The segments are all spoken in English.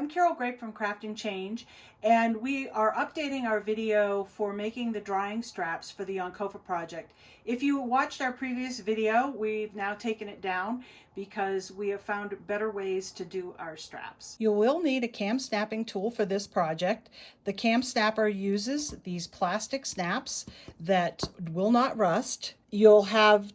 I'm Carol Grape from Crafting Change, and we are updating our video for making the drying straps for the Yonkofa project. If you watched our previous video, we've now taken it down because we have found better ways to do our straps. You will need a cam snapping tool for this project. The cam snapper uses these plastic snaps that will not rust. You'll have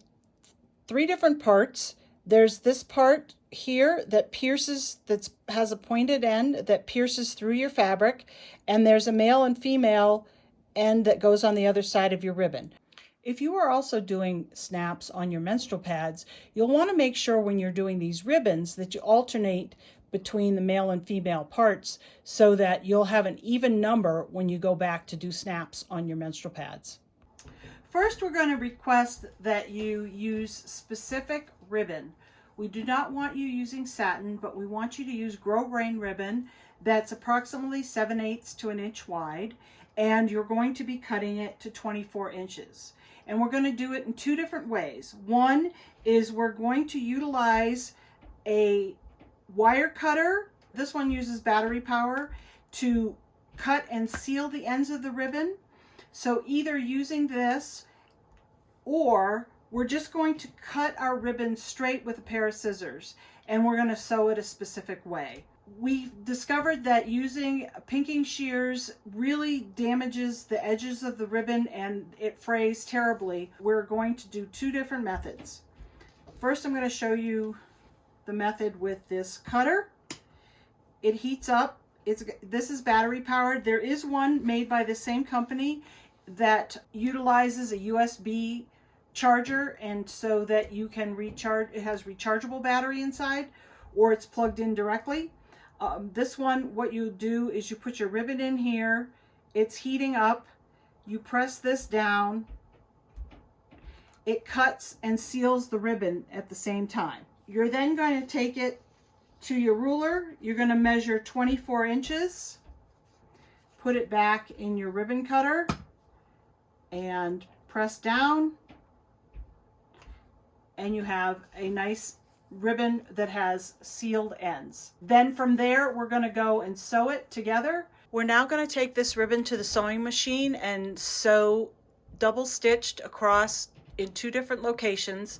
three different parts. There's this part here that pierces, that has a pointed end that pierces through your fabric, and there's a male and female end that goes on the other side of your ribbon. If you are also doing snaps on your menstrual pads, you'll want to make sure when you're doing these ribbons that you alternate between the male and female parts so that you'll have an even number when you go back to do snaps on your menstrual pads. First, we're going to request that you use specific ribbon. We do not want you using satin, but we want you to use grosgrain ribbon that's approximately 7/8 to an inch wide, and you're going to be cutting it to 24 inches. And we're going to do it in two different ways. One is we're going to utilize a wire cutter. This one uses battery power to cut and seal the ends of the ribbon. So either using this, or we're just going to cut our ribbon straight with a pair of scissors, and we're going to sew it a specific way. We discovered that using pinking shears really damages the edges of the ribbon and it frays terribly. We're going to do two different methods. First, I'm going to show you the method with this cutter. It heats up. This is battery powered. There is one made by the same company that utilizes a USB charger, and so that you can recharge. It has rechargeable battery inside, or it's plugged in directly. This one, what you do is you put your ribbon in here, it's heating up, you press this down, it cuts and seals the ribbon at the same time. You're then going to take it to your ruler. You're going to measure 24 inches, put it back in your ribbon cutter, and press down, and you have a nice ribbon that has sealed ends. Then from there, we're going to go and sew it together. We're now going to take this ribbon to the sewing machine and sew double stitched across in two different locations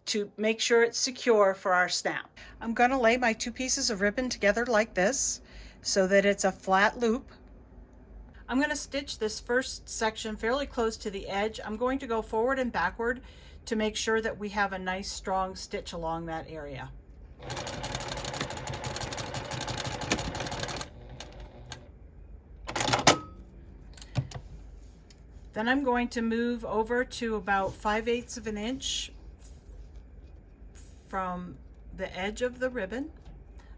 to make sure it's secure for our snap. I'm going to lay my two pieces of ribbon together like this so that it's a flat loop. I'm going to stitch this first section fairly close to the edge. I'm going to go forward and backward to make sure that we have a nice strong stitch along that area. Then I'm going to move over to about 5/8 of an inch from the edge of the ribbon,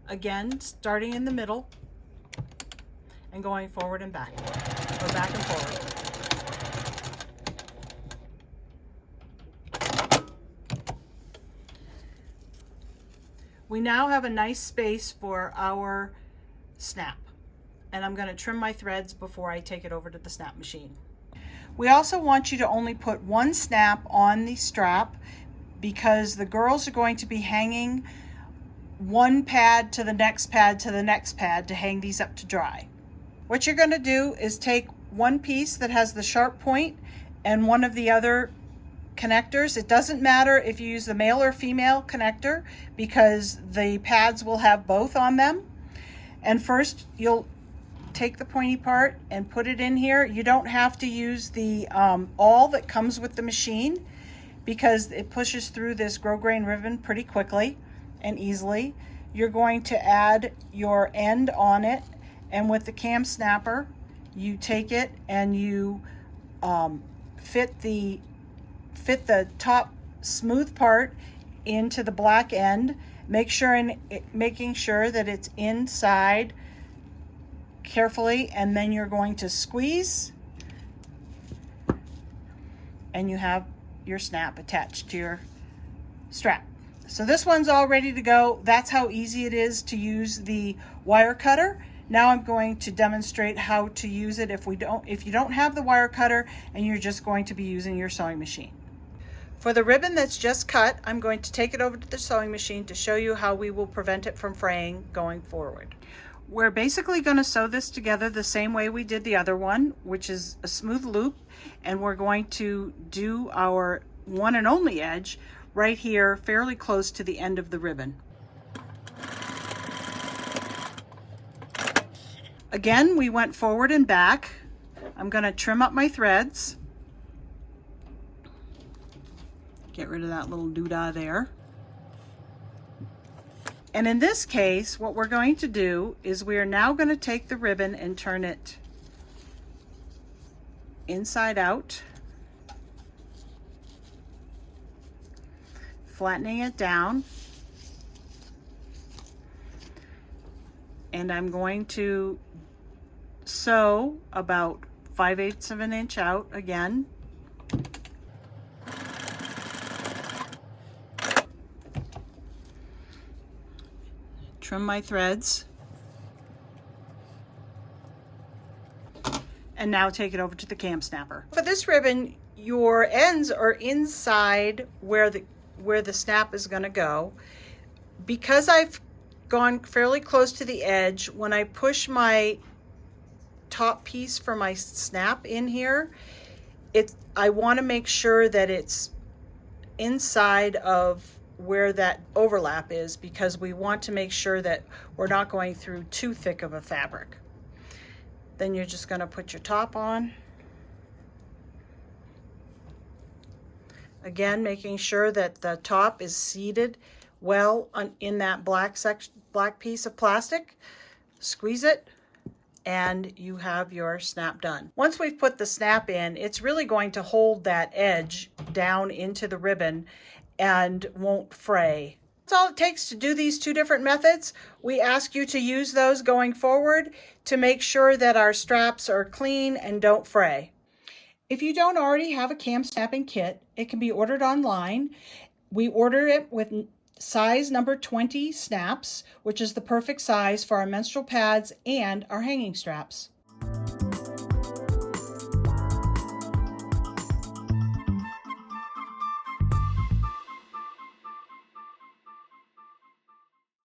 again starting in the middle and going forward and back, or back and forward. We now have a nice space for our snap, and I'm going to trim my threads before I take it over to the snap machine. We also want you to only put one snap on the strap because the girls are going to be hanging one pad to the next pad to the next pad to hang these up to dry. What you're going to do is take one piece that has the sharp point and one of the other connectors. It doesn't matter if you use the male or female connector because the pads will have both on them. And first you'll take the pointy part and put it in here. You don't have to use the awl that comes with the machine because it pushes through this grosgrain ribbon pretty quickly and easily. You're going to add your end on it, and with the cam snapper you take it and you fit the top smooth part into the black end, making sure that it's inside carefully, and then you're going to squeeze and you have your snap attached to your strap. So this one's all ready to go. That's how easy it is to use the wire cutter. Now I'm going to demonstrate how to use it if you don't have the wire cutter and you're just going to be using your sewing machine. For the ribbon that's just cut, I'm going to take it over to the sewing machine to show you how we will prevent it from fraying going forward. We're basically going to sew this together the same way we did the other one, which is a smooth loop, and we're going to do our one and only edge right here fairly close to the end of the ribbon. Again, we went forward and back. I'm going to trim up my threads. Get rid of that little doodah there. And in this case, what we're going to do is we are now going to take the ribbon and turn it inside out, flattening it down. And I'm going to sew about 5/8 of an inch out again. Trim my threads. And now take it over to the cam snapper. For this ribbon, your ends are inside where the snap is going to go. Because I've gone fairly close to the edge, when I push my top piece for my snap in here, I want to make sure that it's inside of where that overlap is, because we want to make sure that we're not going through too thick of a fabric. Then you're just going to put your top on. Again, making sure that the top is seated well in that black piece of plastic. Squeeze it, and you have your snap done. Once we've put the snap in, it's really going to hold that edge down into the ribbon and won't fray. That's all it takes to do these two different methods. We ask you to use those going forward to make sure that our straps are clean and don't fray. If you don't already have a cam snapping kit, it can be ordered online. We order it with size number 20 snaps, which is the perfect size for our menstrual pads and our hanging straps.